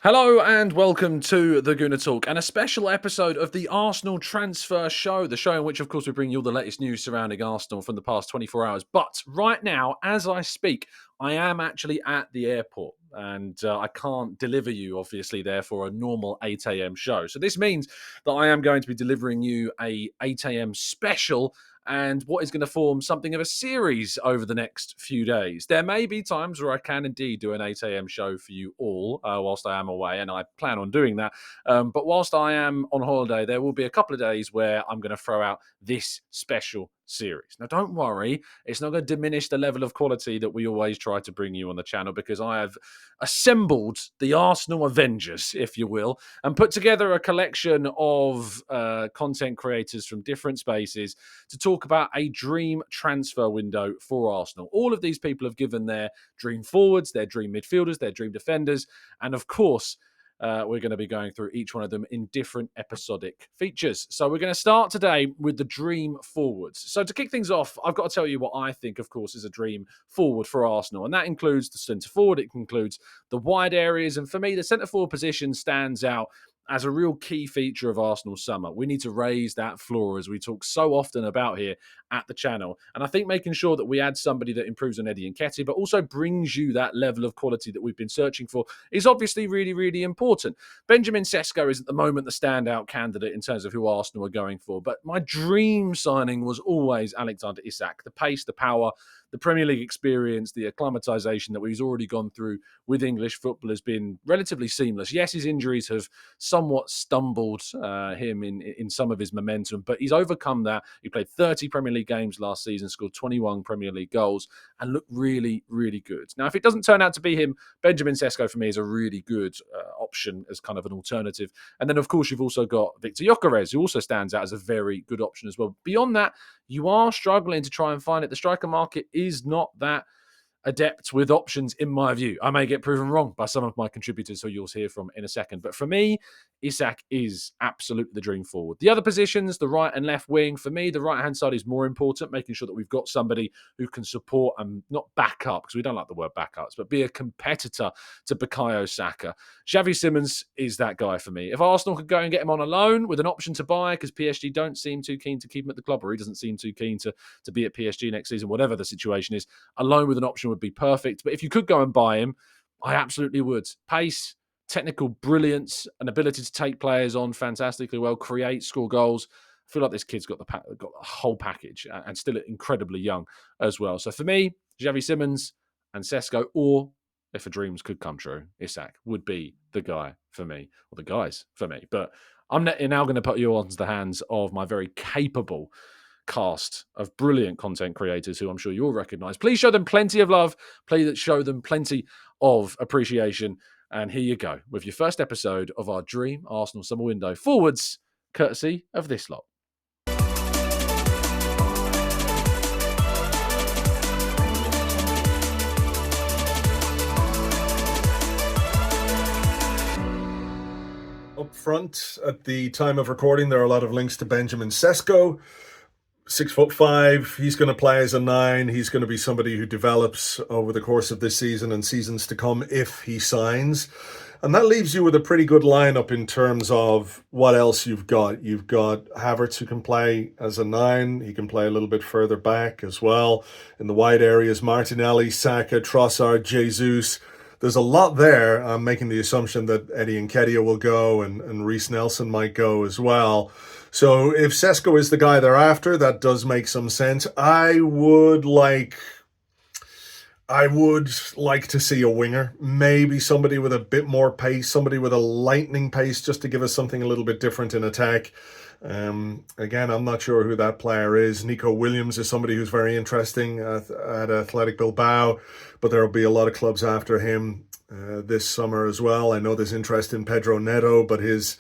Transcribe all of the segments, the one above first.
Hello and welcome to the Gooner Talk and a special episode of the Arsenal Transfer Show, the show in which, of course, we bring you all the latest news surrounding Arsenal from the past 24 hours. But right now, as I speak, I am actually at the airport and I can't deliver you, obviously, there for a normal 8 a.m. show. So this means that I am going to be delivering you a 8 a.m. special and what is going to form something of a series over the next few days. There may be times where I can indeed do an 8 a.m. show for you all whilst I am away, and I plan on doing that. But whilst I am on holiday, there will be a couple of days where I'm going to throw out this special series. Now, don't worry, it's not going to diminish the level of quality that we always try to bring you on the channel because I have assembled the Arsenal Avengers, if you will, and put together a collection of content creators from different spaces to talk about a dream transfer window for Arsenal. All of these people have given their dream forwards, their dream midfielders, their dream defenders, and of course, we're going to be going through each one of them in different episodic features. So we're going to start today with the dream forwards. So to kick things off, I've got to tell you what I think, of course, is a dream forward for Arsenal. And that includes the centre forward, it includes the wide areas. And for me, the centre forward position stands out as a real key feature of Arsenal's summer. We need to raise that floor, as we talk so often about here at the channel. And I think making sure that we add somebody that improves on Eddie Nketiah, but also brings you that level of quality that we've been searching for, is obviously really, really important. Benjamin Sesko is at the moment the standout candidate in terms of who Arsenal are going for. But my dream signing was always Alexander Isak. The pace, the power, the Premier League experience, the acclimatisation that he's already gone through with English football has been relatively seamless. Yes, his injuries have somewhat stumbled him in some of his momentum, but he's overcome that. He played 30 Premier League games last season, scored 21 Premier League goals, and looked really, really good. Now, if it doesn't turn out to be him, Benjamin Sesko for me is a really good option as kind of an alternative. And then, of course, you've also got Victor Gyökeres, who also stands out as a very good option as well. Beyond that, you are struggling to try and find it. The striker market is not that adept with options, in my view. I may get proven wrong by some of my contributors who you'll hear from in a second. But for me, Isak is absolutely the dream forward. The other positions, the right and left wing, for me, the right-hand side is more important, making sure that we've got somebody who can support and not back up, because we don't like the word backups, but be a competitor to Bukayo Saka. Xavi Simons is that guy for me. If Arsenal could go and get him on a loan with an option to buy, because PSG don't seem too keen to keep him at the club, or he doesn't seem too keen to be at PSG next season, whatever the situation is, a loan with an option would be perfect. But if you could go and buy him, I absolutely would. Pace, technical brilliance, an ability to take players on fantastically well, create, score goals. I feel like this kid's got the whole package and still incredibly young as well. So for me, Xavi Simons and Sesko, or if a dreams could come true, Isak would be the guy for me, or the guys for me. But I'm now going to put you onto the hands of my very capable cast of brilliant content creators who I'm sure you'll recognize. Please show them plenty of love. Please show them plenty of appreciation. And here you go with your first episode of our Dream Arsenal Summer Window forwards, courtesy of this lot. Up front, at the time of recording, there are a lot of links to Benjamin Sesko. 6'5", he's going to play as a 9. He's going to be somebody who develops over the course of this season and seasons to come if he signs. And that leaves you with a pretty good lineup in terms of what else you've got. You've got Havertz, who can play as a 9. He can play a little bit further back as well. In the wide areas, Martinelli, Saka, Trossard, Jesus. There's a lot there. I'm making the assumption that Eddie Nketiah will go and Reece Nelson might go as well. So if Sesko is the guy they're after, that does make some sense. I would like to see a winger, maybe somebody with a bit more pace, somebody with a lightning pace, just to give us something a little bit different in attack. Again, I'm not sure who that player is. Nico Williams is somebody who's very interesting at Athletic Bilbao, but there will be a lot of clubs after him this summer as well. I know there's interest in Pedro Neto, but his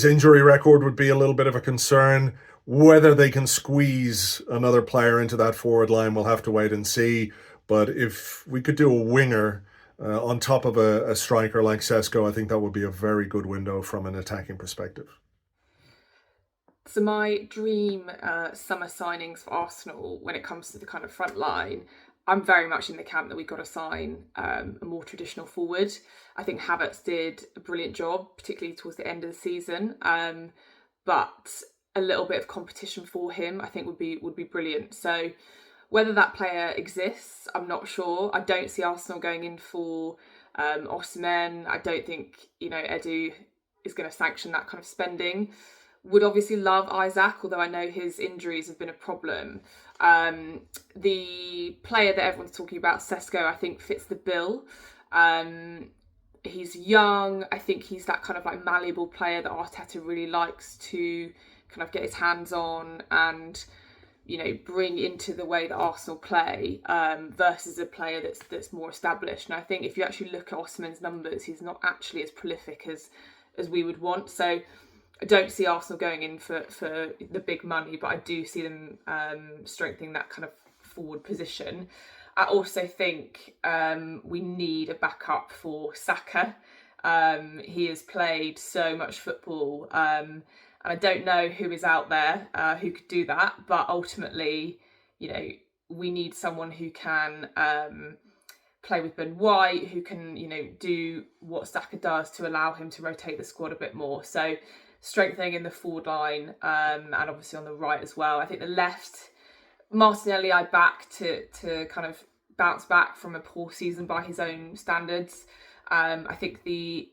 injury record would be a little bit of a concern. Whether they can squeeze another player into that forward line, we'll have to wait and see. But if we could do a winger on top of a striker like Sesko, I think that would be a very good window from an attacking perspective. So my dream summer signings for Arsenal when it comes to the kind of front line, I'm very much in the camp that we've got to sign a more traditional forward. I think Havertz did a brilliant job, particularly towards the end of the season. But a little bit of competition for him, I think, would be brilliant. So whether that player exists, I'm not sure. I don't see Arsenal going in for Osimhen. I don't think Edu is going to sanction that kind of spending. Would obviously love Isaac, although I know his injuries have been a problem. The player that everyone's talking about, Sesko, I think fits the bill. He's young. I think he's that kind of like malleable player that Arteta really likes to kind of get his hands on and bring into the way that Arsenal play, versus a player that's more established. And I think if you actually look at Osimhen's numbers, he's not actually as prolific as we would want. So I don't see Arsenal going in for the big money, but I do see them strengthening that kind of forward position. I also think we need a backup for Saka. He has played so much football, and I don't know who is out there who could do that, but ultimately, we need someone who can play with Ben White, who can, do what Saka does to allow him to rotate the squad a bit more. So strengthening in the forward line, and obviously on the right as well. I think the left, Martinelli I back to kind of bounce back from a poor season by his own standards. I think the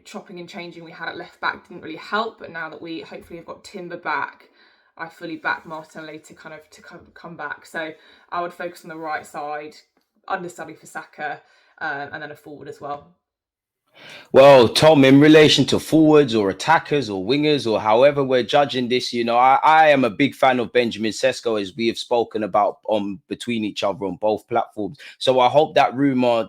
chopping and changing we had at left back didn't really help, but now that we hopefully have got Timber back, I fully back Martinelli to come back. So I would focus on the right side, understudy for Saka, and then a forward as well. Well, Tom, in relation to forwards or attackers or wingers or however we're judging this, I am a big fan of Benjamin Sesko, as we have spoken about between each other on both platforms. So I hope that rumor,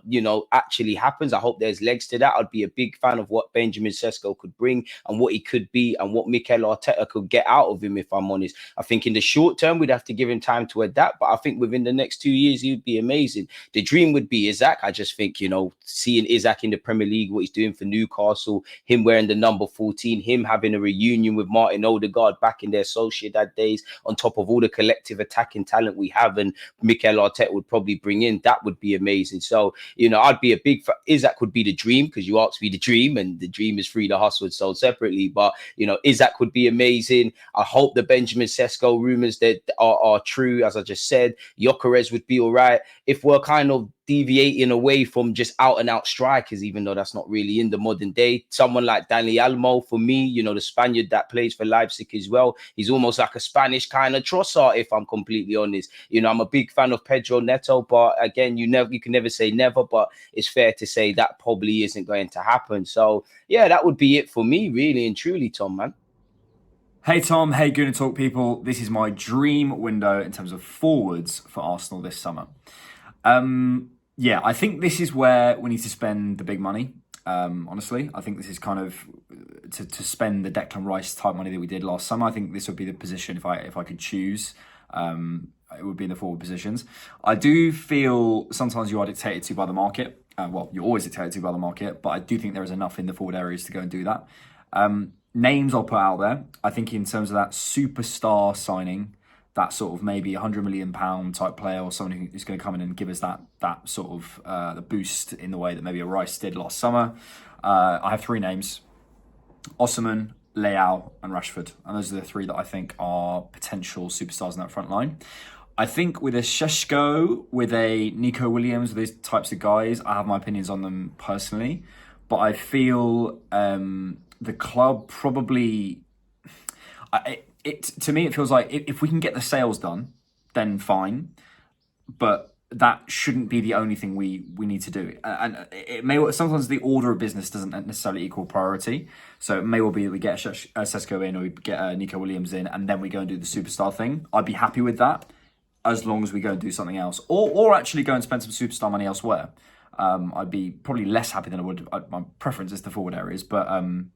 actually happens. I hope there's legs to that. I'd be a big fan of what Benjamin Sesko could bring and what he could be and what Mikel Arteta could get out of him, if I'm honest. I think in the short term, we'd have to give him time to adapt, but I think within the next 2 years, he'd be amazing. The dream would be Isaac. I just think, seeing Isaac in the Premier League, what he's doing for Newcastle, him wearing the number 14, him having a reunion with Martin Odegaard back in their Sociedad days, on top of all the collective attacking talent we have and Mikel Arteta would probably bring in, that would be amazing. So, I'd be a big fan. Isaac would be the dream, because you asked me the dream, and the dream is Free the Hustle and sold separately. But, Isaac would be amazing. I hope the Benjamin Sesko rumours that are true, as I just said. Gyökeres would be all right. If we're kind of deviating away from just out and out strikers, even though that's not really in the modern day, someone like Dani Almo, for me, the Spaniard that plays for Leipzig as well, he's almost like a Spanish kind of Trossard, if I'm completely honest. I'm a big fan of Pedro Neto, but again, you can never say never, but it's fair to say that probably isn't going to happen. So yeah, that would be it for me, really and truly, Tom, man. Hey Tom, hey Gooner Talk people. This is my dream window in terms of forwards for Arsenal this summer. Yeah, I think this is where we need to spend the big money. Honestly, I think this is kind of to spend the Declan Rice type money that we did last summer. I think this would be the position if I could choose. It would be in the forward positions. I do feel sometimes you are dictated to by the market. You're always dictated to by the market, but I do think there is enough in the forward areas to go and do that. Names I'll put out there. I think in terms of that superstar signing, that sort of maybe £100 million type player, or someone who's going to come in and give us that sort of the boost in the way that maybe a Rice did last summer. I have three names: Osimhen, Leao and Rashford. And those are the three that I think are potential superstars in that front line. I think with a Šeško, with a Nico Williams, these types of guys, I have my opinions on them personally. But I feel the club probably... To me, it feels like if we can get the sales done, then fine. But that shouldn't be the only thing we need to do. And it may sometimes the order of business doesn't necessarily equal priority. So it may well be that we get Sesko in, or we get Nico Williams in, and then we go and do the superstar thing. I'd be happy with that, as long as we go and do something else, or actually go and spend some superstar money elsewhere. I'd be probably less happy than I would. My preference is the forward areas, but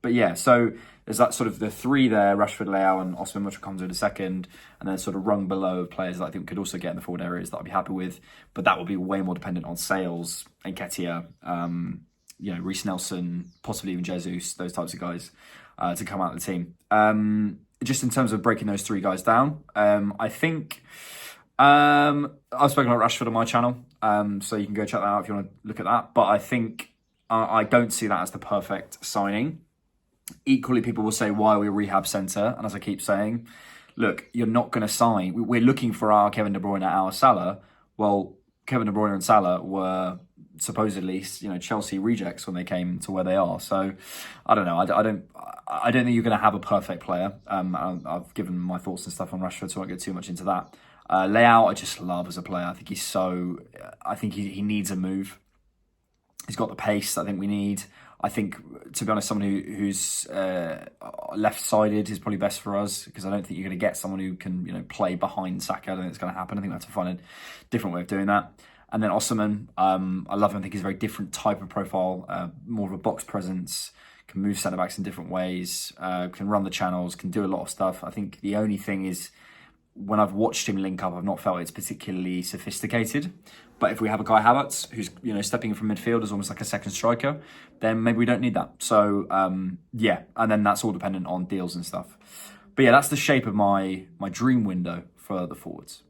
yeah. So there's that sort of the three there: Rashford, Leao, and Osimhen, which will come to in a second, and then sort of rung below of players that I think could also get in the forward areas that I'd be happy with. But that will be way more dependent on sales, Nketiah, Reece Nelson, possibly even Jesus, those types of guys to come out of the team. Just in terms of breaking those three guys down, I think I've spoken about Rashford on my channel, so you can go check that out if you want to look at that. But I think I don't see that as the perfect signing. Equally, people will say, why are we a rehab centre? And as I keep saying, look, you're not going to sign. We're looking for our Kevin De Bruyne, our Salah. Well, Kevin De Bruyne and Salah were supposedly, Chelsea rejects when they came to where they are. So I don't know. I don't think you're going to have a perfect player. I've given my thoughts and stuff on Rashford, so I won't get too much into that. Leao, I just love as a player. I think he needs a move. He's got the pace I think we need. I think, to be honest, someone who's left-sided is probably best for us, because I don't think you're going to get someone who can, play behind Saka. I don't think it's going to happen. I think we have to find a different way of doing that. And then Osimhen, I love him. I think he's a very different type of profile, more of a box presence, can move centre-backs in different ways, can run the channels, can do a lot of stuff. I think the only thing is, when I've watched him link up, I've not felt it's particularly sophisticated. But if we have a Kai Havertz who's stepping in from midfield as almost like a second striker, then maybe we don't need that. So yeah, and then that's all dependent on deals and stuff. But yeah, that's the shape of my dream window for the forwards.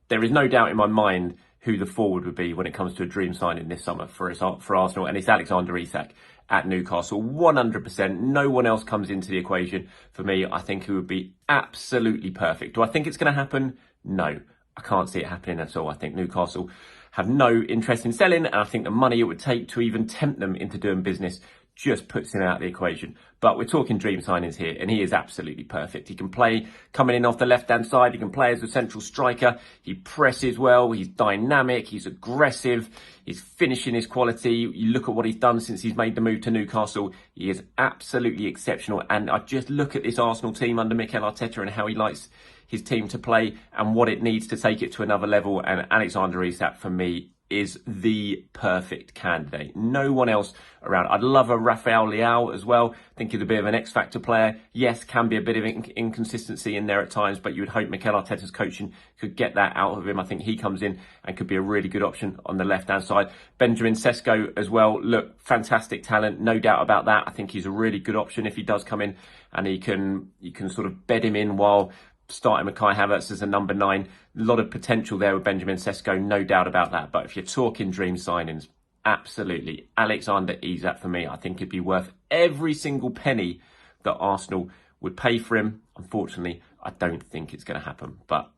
There is no doubt in my mind who the forward would be when it comes to a dream signing this summer for Arsenal, and it's Alexander Isak at Newcastle. 100%. No one else comes into the equation for me. I think who would be absolutely perfect. Do I think it's going to happen? No, I can't see it happening at all. I think Newcastle have no interest in selling, and I think the money it would take to even tempt them into doing business just puts him out of the equation. But we're talking dream signings here, and he is absolutely perfect. He can play coming in off the left-hand side. He can play as a central striker. He presses well. He's dynamic. He's aggressive. His finishing is quality. You look at what he's done since he's made the move to Newcastle. He is absolutely exceptional. And I just look at this Arsenal team under Mikel Arteta and how he likes his team to play and what it needs to take it to another level. And Alexander Isak, for me, is the perfect candidate. No one else around. I'd love a Rafael Leao as well. I think he's a bit of an X-factor player. Yes, can be a bit of inconsistency in there at times, but you would hope Mikel Arteta's coaching could get that out of him. I think he comes in and could be a really good option on the left-hand side. Benjamin Sesko as well. Look, fantastic talent, no doubt about that. I think he's a really good option if he does come in, and you can sort of bed him in while starting with Kai Havertz as a number 9. A lot of potential there with Benjamin Sesko, no doubt about that. But if you're talking dream signings, absolutely. Alexander Isak for me, I think it'd be worth every single penny that Arsenal would pay for him. Unfortunately, I don't think it's going to happen. But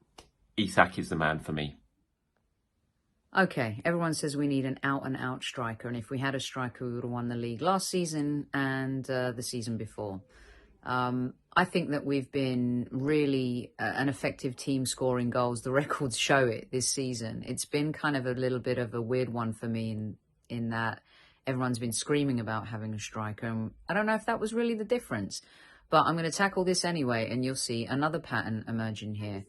Isak is the man for me. Okay, everyone says we need an out-and-out striker. And if we had a striker, we would have won the league last season and the season before. I think that we've been really an effective team scoring goals. The records show it this season. It's been kind of a little bit of a weird one for me in that everyone's been screaming about having a striker. And I don't know if that was really the difference, but I'm going to tackle this anyway, and you'll see another pattern emerging here.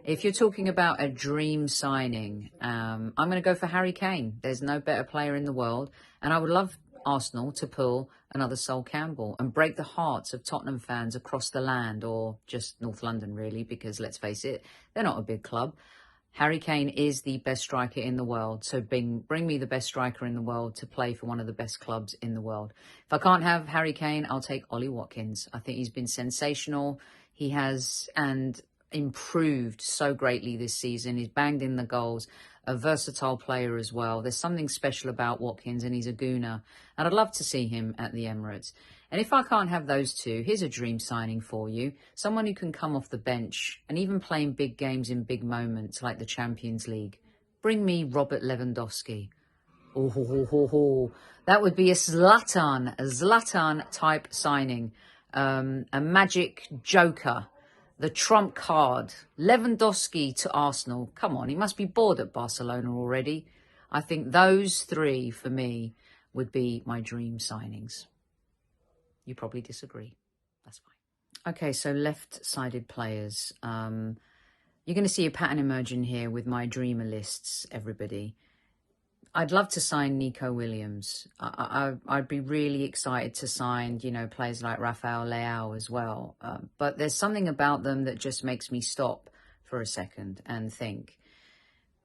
If you're talking about a dream signing, I'm going to go for Harry Kane. There's no better player in the world, and I would love Arsenal to pull another Sol Campbell and break the hearts of Tottenham fans across the land, or just North London really, because let's face it, they're not a big club. Harry Kane is the best striker in the world, so bring me the best striker in the world to play for one of the best clubs in the world. If I can't have Harry Kane, I'll take Ollie Watkins. I think he's been sensational. He has and improved so greatly this season. He's banged in the goals. A versatile player as well. There's something special about Watkins, and he's a Gooner. And I'd love to see him at the Emirates. And if I can't have those two, here's a dream signing for you. Someone who can come off the bench and even play in big games in big moments like the Champions League. Bring me Robert Lewandowski. Oh, that would be a Zlatan type signing. A magic joker. The trump card, Lewandowski to Arsenal. Come on, he must be bored at Barcelona already. I think those three, for me, would be my dream signings. You probably disagree. That's fine. Okay, so left-sided players. You're going to see a pattern emerging here with my dreamer lists, everybody. I'd love to sign Nico Williams. I'd be really excited to sign, players like Rafael Leao as well. But there's something about them that just makes me stop for a second and think.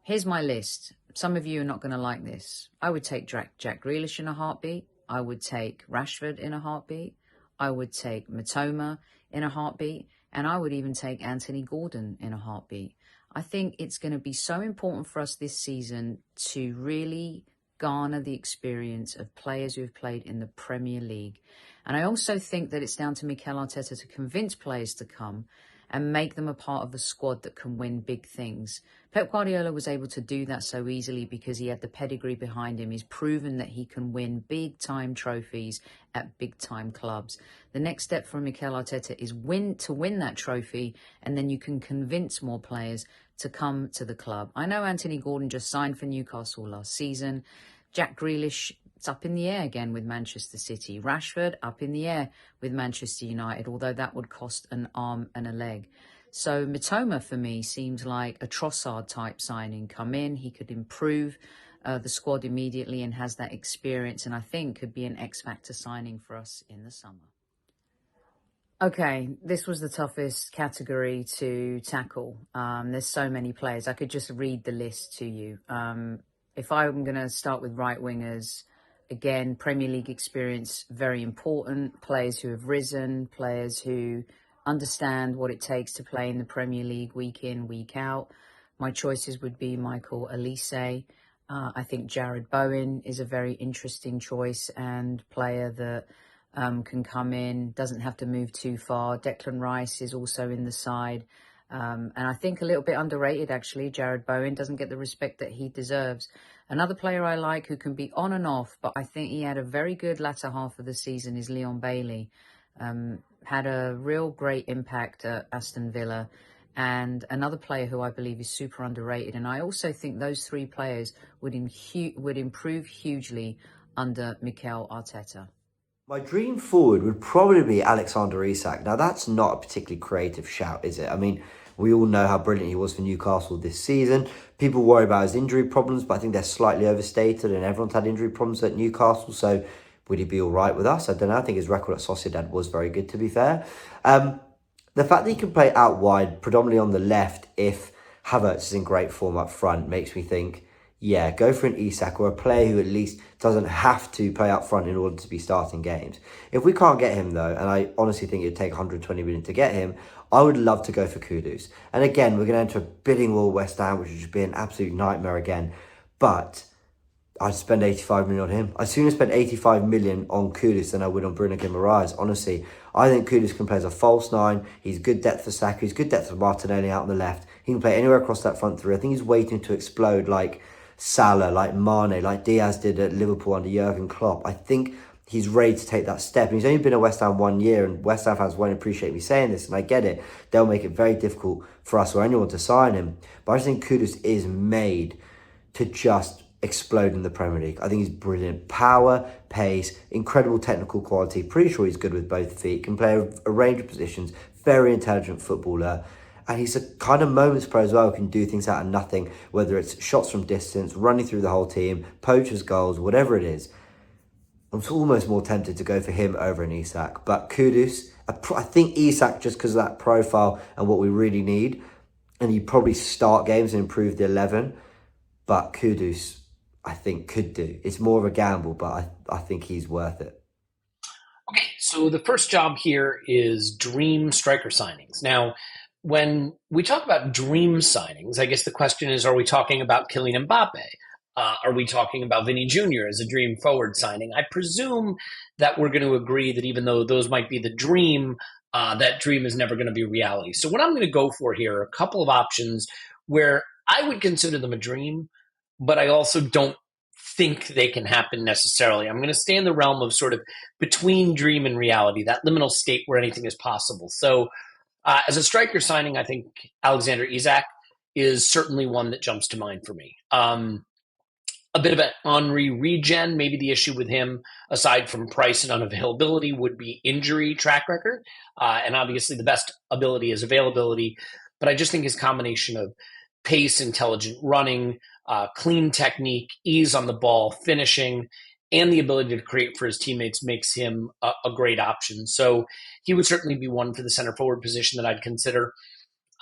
Here's my list. Some of you are not going to like this. I would take Jack Grealish in a heartbeat. I would take Rashford in a heartbeat. I would take Matoma in a heartbeat. And I would even take Anthony Gordon in a heartbeat. I think it's going to be so important for us this season to really garner the experience of players who have played in the Premier League. And I also think that it's down to Mikel Arteta to convince players to come and make them a part of a squad that can win big things. Pep Guardiola was able to do that so easily because he had the pedigree behind him. He's proven that he can win big-time trophies at big-time clubs. The next step for Mikel Arteta is to win that trophy, and then you can convince more players to come to the club. I know Anthony Gordon just signed for Newcastle last season. Jack Grealish, it's up in the air again with Manchester City. Rashford, up in the air with Manchester United, although that would cost an arm and a leg. So Mitoma, for me, seems like a Trossard-type signing. Come in, he could improve the squad immediately and has that experience, and I think could be an X-factor signing for us in the summer. Okay, this was the toughest category to tackle. There's so many players. I could just read the list to you. If I'm going to start with right wingers, again, Premier League experience, very important. Players who have risen, players who understand what it takes to play in the Premier League week in, week out. My choices would be Michael Elise. I think Jared Bowen is a very interesting choice and player that can come in, doesn't have to move too far. Declan Rice is also in the side. And I think a little bit underrated, actually. Jared Bowen doesn't get the respect that he deserves. Another player I like who can be on and off, but I think he had a very good latter half of the season, is Leon Bailey. Had a real great impact at Aston Villa. And another player who I believe is super underrated. And I also think those three players would improve hugely under Mikel Arteta. My dream forward would probably be Alexander Isak. Now, that's not a particularly creative shout, is it? I mean, we all know how brilliant he was for Newcastle this season. People worry about his injury problems, but I think they're slightly overstated, and everyone's had injury problems at Newcastle, so would he be all right with us? I don't know. I think his record at Sociedad was very good, to be fair. The fact that he can play out wide, predominantly on the left, if Havertz is in great form up front, makes me think, yeah, go for an Isak or a player who at least doesn't have to play up front in order to be starting games. If we can't get him, though, and I honestly think it'd take 120 million to get him, I would love to go for Kudus. And again, we're going to enter a bidding war West Ham, which would just be an absolute nightmare again. But I'd spend 85 million on him. I'd sooner spend 85 million on Kudus than I would on Bruno Guimaraes. Honestly, I think Kudus can play as a false nine. He's good depth for Saka. He's good depth for Martinelli out on the left. He can play anywhere across that front three. I think he's waiting to explode like Salah, like Mane, like Diaz did at Liverpool under Jurgen Klopp. I think he's ready to take that step. And he's only been at West Ham 1 year, and West Ham fans won't appreciate me saying this, and I get it. They'll make it very difficult for us or anyone to sign him. But I just think Kudus is made to just explode in the Premier League. I think he's brilliant. Power, pace, incredible technical quality. Pretty sure he's good with both feet. Can play a range of positions. Very intelligent footballer. And he's a kind of moments player as well, who can do things out of nothing, whether it's shots from distance, running through the whole team, poachers goals, whatever it is. I'm almost more tempted to go for him over an Isak. But Kudus, I think Isak, just because of that profile and what we really need, and you probably start games and improve the 11. But Kudus, I think, could do. It's more of a gamble, but I think he's worth it. Okay, so the first job here is dream striker signings. Now, when we talk about dream signings, I guess the question is, are we talking about Kylian Mbappe? Are we talking about Vinny Jr. as a dream forward signing? I presume that we're going to agree that even though those might be the dream, that dream is never going to be reality. So what I'm going to go for here are a couple of options where I would consider them a dream, but I also don't think they can happen necessarily. I'm going to stay in the realm of sort of between dream and reality, that liminal state where anything is possible. So as a striker signing, I think Alexander Isak is certainly one that jumps to mind for me. A bit of an Henry regen. Maybe the issue with him, aside from price and unavailability, would be injury track record. And obviously the best ability is availability. But I just think his combination of pace, intelligent running, clean technique, ease on the ball, finishing, and the ability to create for his teammates makes him a great option. So he would certainly be one for the center forward position that I'd consider.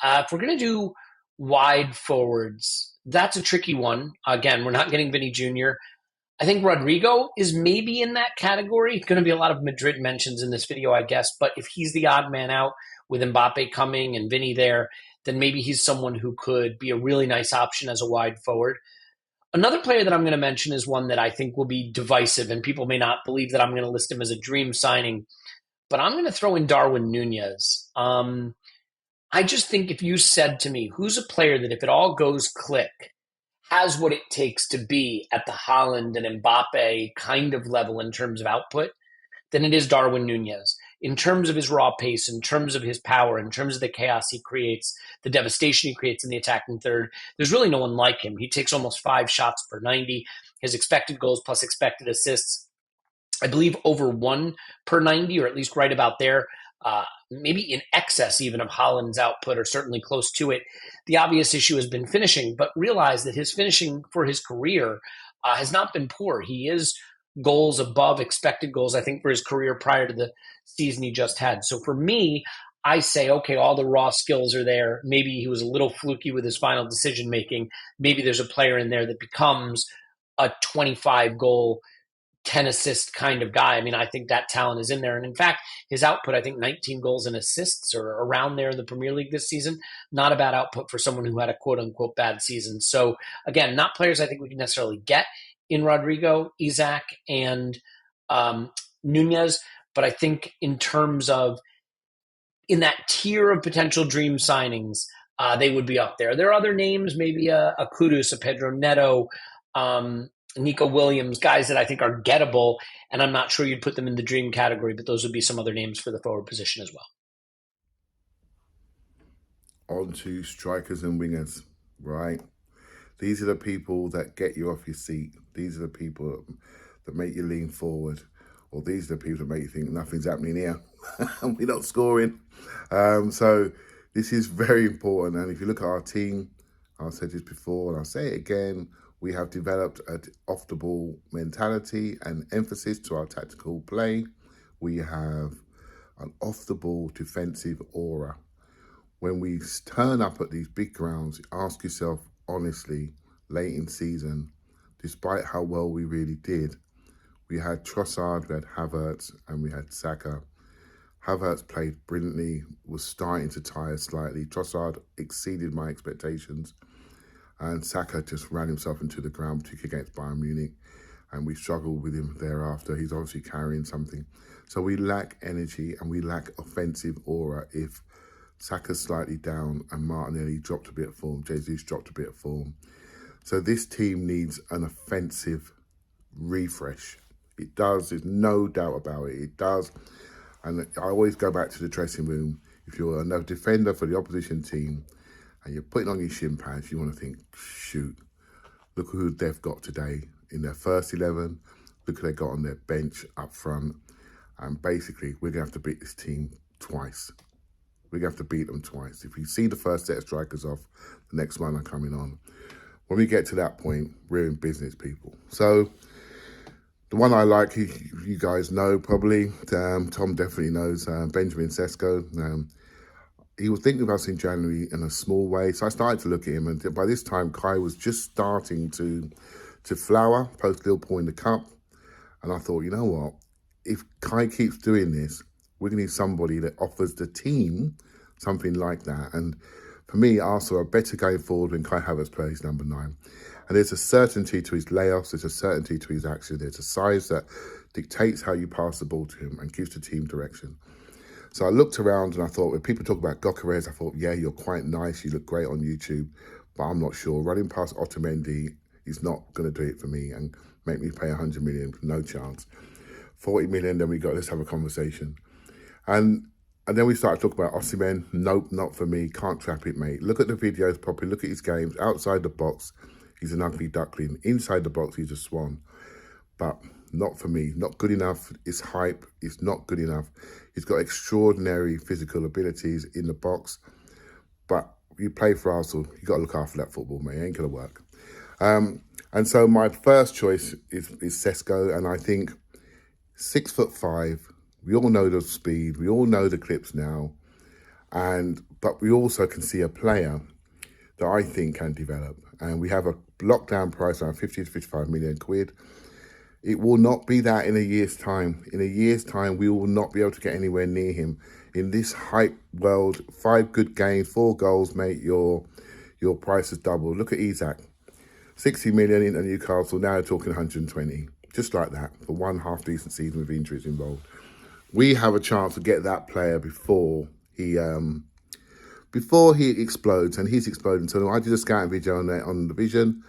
If we're going to do wide forwards, that's a tricky one. Again, we're not getting Vinny Jr. I think Rodrigo is maybe in that category. It's going to be a lot of Madrid mentions in this video, I guess. But if he's the odd man out with Mbappe coming and Vinny there, then maybe he's someone who could be a really nice option as a wide forward. Another player that I'm going to mention is one that I think will be divisive, and people may not believe that I'm going to list him as a dream signing, but I'm going to throw in Darwin Nunez. I just think if you said to me, who's a player that if it all goes click, has what it takes to be at the Haaland and Mbappe kind of level in terms of output, then it is Darwin Nunez. In terms of his raw pace, in terms of his power, in terms of the chaos he creates, the devastation he creates in the attacking third, there's really no one like him. He takes almost 5 shots per 90. His expected goals plus expected assists, I believe over 1 per 90, or at least right about there. Maybe in excess even of Haaland's output, or certainly close to it. The obvious issue has been finishing, but realize that his finishing for his career has not been poor. He is goals above expected goals, I think, for his career prior to the season he just had. So for me, I say, okay, all the raw skills are there. Maybe he was a little fluky with his final decision making. Maybe there's a player in there that becomes a 25 goal, 10 assist kind of guy. I mean, I think that talent is in there. And in fact, his output, I think 19 goals and assists or around there in the Premier League this season. Not a bad output for someone who had a quote unquote bad season. So again, not players I think we can necessarily get in Rodrigo, Isak, and Nunez. But I think in terms of in that tier of potential dream signings, they would be up there. There are other names, maybe a Kudus, a Pedro Neto, Nico Williams, guys that I think are gettable, and I'm not sure you'd put them in the dream category, but those would be some other names for the forward position as well. On to strikers and wingers, right? These are the people that get you off your seat. These are the people that make you lean forward, or these are the people that make you think nothing's happening here and we're not scoring. So this is very important. And if you look at our team, I've said this before and I'll say it again, we have developed an off-the-ball mentality and emphasis to our tactical play. We have an off-the-ball defensive aura. When we turn up at these big grounds, ask yourself honestly, late in season, despite how well we really did, we had Trossard, we had Havertz, and we had Saka. Havertz played brilliantly, was starting to tire slightly. Trossard exceeded my expectations. And Saka just ran himself into the ground, particularly against Bayern Munich. And we struggled with him thereafter. He's obviously carrying something. So we lack energy and we lack offensive aura if Saka's slightly down and Martinelli dropped a bit of form. Jesus dropped a bit of form. So this team needs an offensive refresh. It does. There's no doubt about it. It does. And I always go back to the dressing room. If you're a defender for the opposition team and you're putting on your shin pads, you want to think, shoot, look who they've got today in their first 11. Look who they got on their bench up front. And basically, we're going to have to beat this team twice. We're going to have to beat them twice. If we see the first set of strikers off, the next one are coming on. When we get to that point, we're in business, people. So the one I like, you guys know probably, Tom definitely knows, Benjamin Sesko. He was thinking of us in January in a small way. So I started to look at him, and by this time, Kai was just starting to flower, post Liverpool in the Cup. And I thought, you know what? If Kai keeps doing this, we're going to need somebody that offers the team something like that. And for me, Arsenal are better going forward when Kai Havertz plays number 9. And there's a certainty to his layoffs, there's a certainty to his action, there's a size that dictates how you pass the ball to him and gives the team direction. So I looked around and I thought, when people talk about Gyökeres, I thought, yeah, you're quite nice, you look great on YouTube, but I'm not sure. Running past Otamendi is not going to do it for me and make me pay 100 million, no chance. 40 million, then we got, let's have a conversation. And then we started talking about Osimhen. Nope, not for me. Can't trap it, mate. Look at the videos properly. Look at his games. Outside the box, he's an ugly duckling. Inside the box, he's a swan. But not for me. Not good enough. It's hype. It's not good enough. He's got extraordinary physical abilities in the box. But you play for Arsenal, you got to look after that football, mate. It ain't going to work. And so my first choice is Sesko. And I think 6'5", we all know the speed, we all know the clips now, but we also can see a player that I think can develop. And we have a lockdown price around 50 to 55 million quid. It will not be that in a year's time. In a year's time, we will not be able to get anywhere near him. In this hype world, 5 good games, 4 goals, mate, your price is double. Look at Isak. 60 million into Newcastle, now they're talking 120. Just like that, for one half decent season with injuries involved. We have a chance to get that player before he explodes, and he's exploding. So I did a scouting video on the Vision,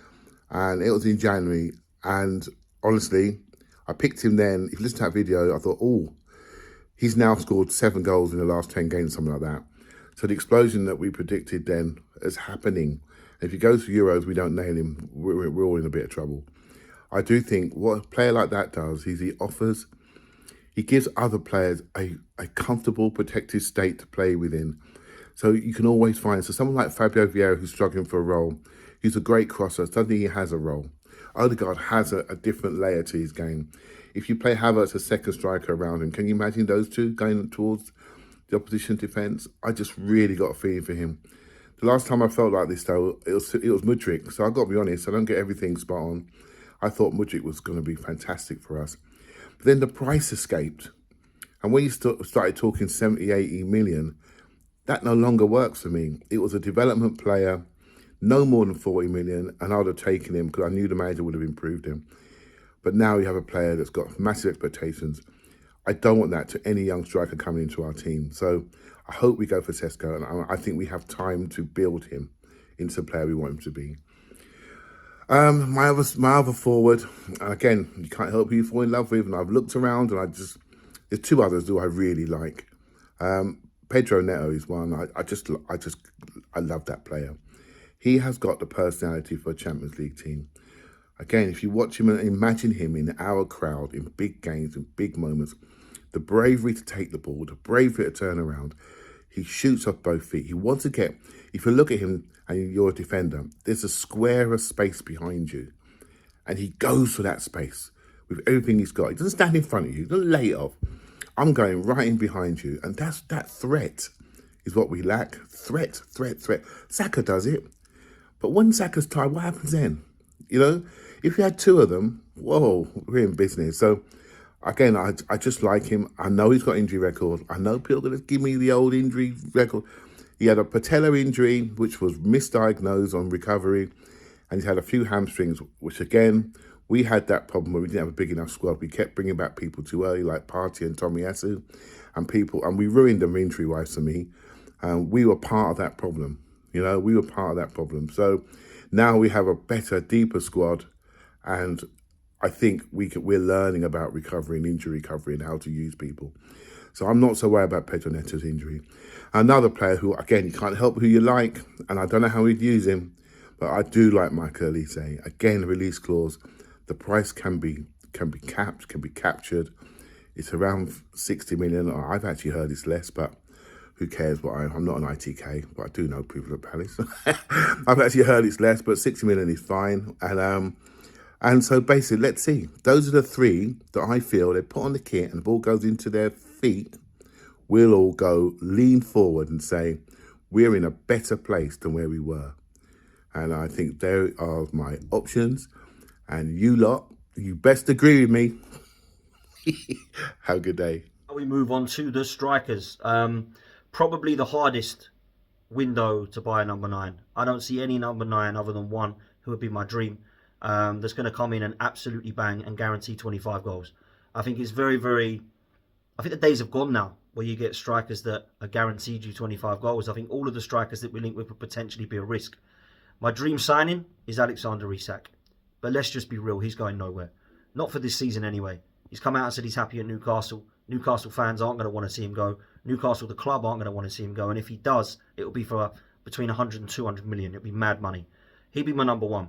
and it was in January. And honestly, I picked him then. If you listen to that video, I thought, oh, he's now scored 7 goals in the last 10 games, something like that. So the explosion that we predicted then is happening. If he goes for Euros, we don't nail him, we're all in a bit of trouble. I do think what a player like that does is he gives other players a comfortable, protected state to play within. So you can always find, so someone like Fabio Vieira who's struggling for a role, he's a great crosser, suddenly he has a role. Odegaard has a different layer to his game. If you play Havertz, a second striker around him, can you imagine those two going towards the opposition defence? I just really got a feeling for him. The last time I felt like this, though, it was Mudryk. So I've got to be honest, I don't get everything spot on. I thought Mudryk was going to be fantastic for us. But then the price escaped. And when you started talking 70, 80 million, that no longer works for me. It was a development player, no more than 40 million, and I would have taken him because I knew the manager would have improved him. But now you have a player that's got massive expectations. I don't want that to any young striker coming into our team. So I hope we go for Sesko, and I think we have time to build him into the player we want him to be. My other forward, again, you can't help who you fall in love with, and I've looked around, and there's 2 others who I really like. Pedro Neto is one. I love that player. He has got the personality for a Champions League team. Again, if you watch him and imagine him in our crowd, in big games, in big moments, the bravery to take the ball, the bravery to turn around, he shoots off both feet. He wants to get, if you look at him and you're a defender, there's a square of space behind you. And he goes for that space with everything he's got. He doesn't stand in front of you, he doesn't lay it off. I'm going right in behind you. And that threat is what we lack. Threat. Saka does it. But when Saka's tired, what happens then? You know, if you had 2 of them, whoa, we're in business. So, again, I just like him. I know he's got injury record. I know people are going to give me the old injury record. He had a patella injury, which was misdiagnosed on recovery. And he's had a few hamstrings, which, again, we had that problem where we didn't have a big enough squad. We kept bringing back people too early, like Partey and Tomiyasu, and we ruined them injury-wise for me. We were part of that problem. You know, we were part of that problem. So now we have a better, deeper squad, and I think we're learning about recovery and injury recovery and how to use people. So I'm not so worried about Pedro Neto's injury. Another player who, again, you can't help who you like, and I don't know how we'd use him, but I do like Michael Elise. Again, release clause. The price can be capped, can be captured. It's around 60 million. I've actually heard it's less, but who cares? What I'm not an ITK, but I do know people at Palace. I've actually heard it's less, but 60 million is fine. And so basically, let's see. Those are the 3 that I feel they put on the kit and the ball goes into their feet. We'll all go lean forward and say, we're in a better place than where we were. And I think there are my options. And you lot, you best agree with me. Have a good day. We move on to the strikers. Probably the hardest window to buy a number 9. I don't see any number 9 other than one who would be my dream. That's going to come in and absolutely bang and guarantee 25 goals. I think it's very, very... I think the days have gone now where you get strikers that are guaranteed you 25 goals. I think all of the strikers that we link with would potentially be a risk. My dream signing is Alexander Isak. But let's just be real, he's going nowhere. Not for this season anyway. He's come out and said he's happy at Newcastle. Newcastle fans aren't going to want to see him go. Newcastle, the club, aren't going to want to see him go. And if he does, it will be for between 100 and 200 million. It'll be mad money. He'd be my number 1.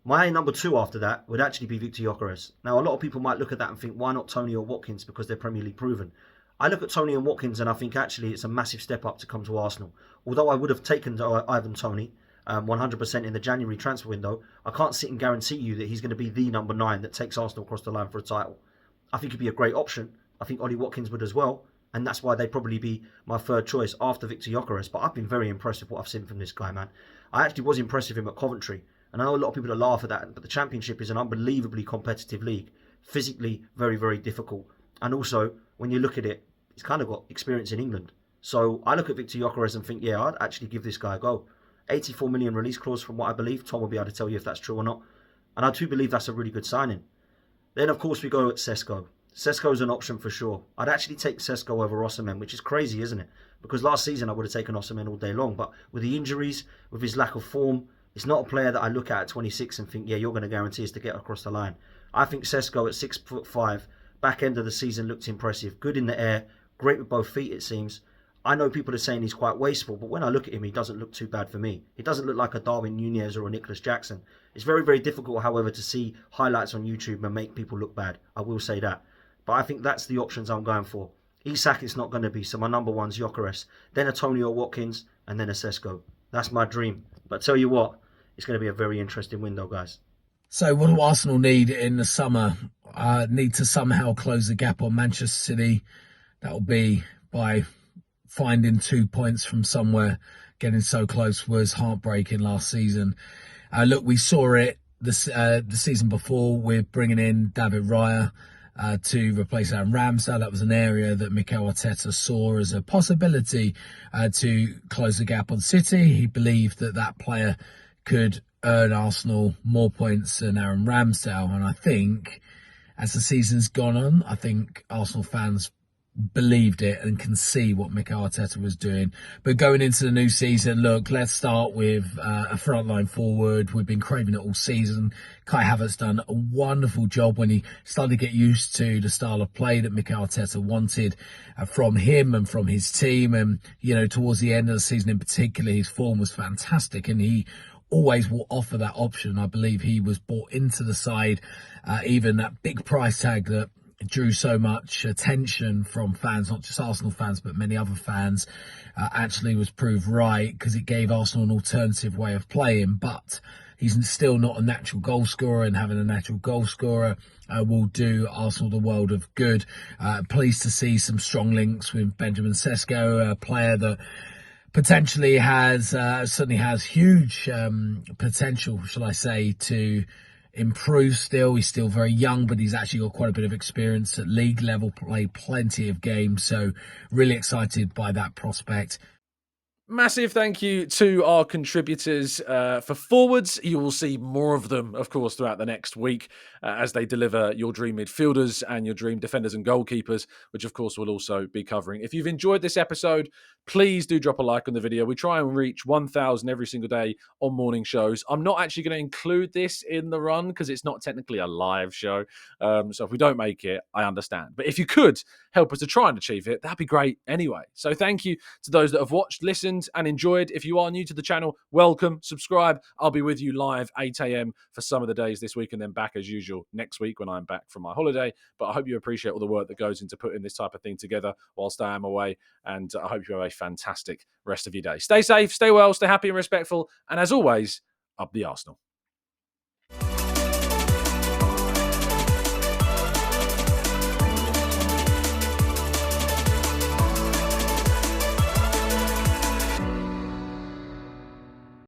My number 2 after that would actually be Victor Gyökeres. Now, a lot of people might look at that and think, why not Tony or Watkins? Because they're Premier League proven. I look at Tony and Watkins and I think actually it's a massive step up to come to Arsenal. Although I would have taken Ivan Toney 100% in the January transfer window, I can't sit and guarantee you that he's going to be the number 9 that takes Arsenal across the line for a title. I think he'd be a great option. I think Ollie Watkins would as well. And that's why they'd probably be my 3rd choice after Victor Gyökeres. But I've been very impressed with what I've seen from this guy, man. I actually was impressed with him at Coventry. And I know a lot of people laugh at that, but the Championship is an unbelievably competitive league. physically very, very difficult. And also, when you look at it, he's kind of got experience in England. So I look at Victor Gyökeres and think, yeah, I'd actually give this guy a go. 84 million release clause from what I believe. Tom will be able to tell you if that's true or not. And I do believe that's a really good signing. Then, of course, we go at Sesko. Sesko's an option for sure. I'd actually take Sesko over Osimhen, which is crazy, isn't it? Because last season I would have taken Osimhen all day long. But with the injuries, with his lack of form, it's not a player that I look at 26 and think, yeah, you're going to guarantee us to get across the line. I think Sesko at 6'5", back end of the season looked impressive. Good in the air, great with both feet, it seems. I know people are saying he's quite wasteful, but when I look at him, he doesn't look too bad for me. He doesn't look like a Darwin Nunez or a Nicholas Jackson. It's very, very difficult, however, to see highlights on YouTube and make people look bad. I will say that. But I think that's the options I'm going for. Isak is not going to be, so my number one's Gyökeres, then Antonio Watkins, and then a Sesko. That's my dream. But tell you what, it's going to be a very interesting window, guys. So what do Arsenal need in the summer? Need to somehow close the gap on Manchester City. That will be by finding 2 points from somewhere. Getting so close was heartbreaking last season. Look, we saw it the season before with bringing in David Raya to replace Aaron Ramsdale. That was an area that Mikel Arteta saw as a possibility to close the gap on City. He believed that that player could earn Arsenal more points than Aaron Ramsdale. And I think as the season's gone on, I think Arsenal fans believed it and can see what Mikel Arteta was doing. But going into the new season, look, let's start with a frontline forward. We've been craving it all season. Kai Havertz done a wonderful job when he started to get used to the style of play that Mikel Arteta wanted from him and from his team. And, you know, towards the end of the season in particular, his form was fantastic and he always will offer that option. I believe he was brought into the side, even that big price tag that drew so much attention from fans, not just Arsenal fans, but many other fans, actually was proved right because it gave Arsenal an alternative way of playing. But he's still not a natural goal scorer, and having a natural goal scorer will do Arsenal the world of good. Pleased to see some strong links with Benjamin Sesko, a player that potentially certainly has huge potential, shall I say, to improve still. He's still very young, but he's actually got quite a bit of experience at league level, played plenty of games. So really excited by that prospect. Massive thank you to our contributors for forwards. You will see more of them, of course, throughout the next week as they deliver your dream midfielders and your dream defenders and goalkeepers, which, of course, we'll also be covering. If you've enjoyed this episode, please do drop a like on the video. We try and reach 1,000 every single day on morning shows. I'm not actually going to include this in the run because it's not technically a live show. So if we don't make it, I understand. But if you could help us to try and achieve it, that'd be great anyway. So thank you to those that have watched, listened, and enjoyed. If you are new to the channel, welcome, subscribe. I'll be with you live 8 a.m. for some of the days this week and then back as usual next week when I'm back from my holiday. But I hope you appreciate all the work that goes into putting this type of thing together whilst I am away. And I hope you have a fantastic rest of your day. Stay safe, stay well, stay happy and respectful. And as always, up the Arsenal.